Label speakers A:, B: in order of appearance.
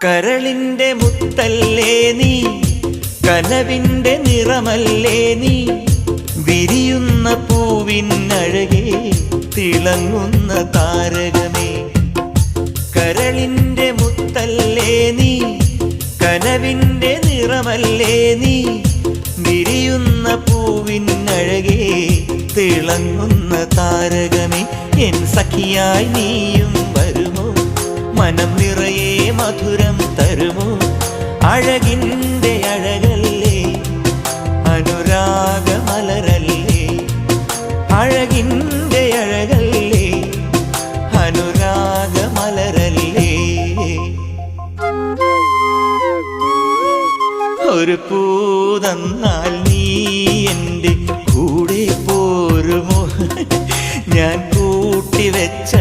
A: കരളിൻ്റെ മുത്തല്ലേ നീ, കനവിൻ്റെ നിറമല്ലേ നീ, വിരിയുന്ന പൂവിനഴകേ തിളങ്ങുന്ന താരകമേ. കരളിൻ്റെ മുത്തല്ലേ നീ, കനവിൻ്റെ നിറമല്ലേ നീ, വിരിയുന്ന പൂവിനഴകേ തിളങ്ങുന്ന താരകമേ. എൻ സഖിയായി നീയും വരുമോ, മനം നിറയെ മധുരം തരുമോ, അഴകിൻ്റെ അഴകല്ലേ അനുരാഗമലരല്ലേ, അഴകിൻ്റെ അഴകല്ലേ അനുരാഗമലരല്ലേ. ഒരു പൂതന്നാൽ നീ എൻ്റെ കൂടെ പോരുമോ, ഞാൻ കൂട്ടിവെച്ച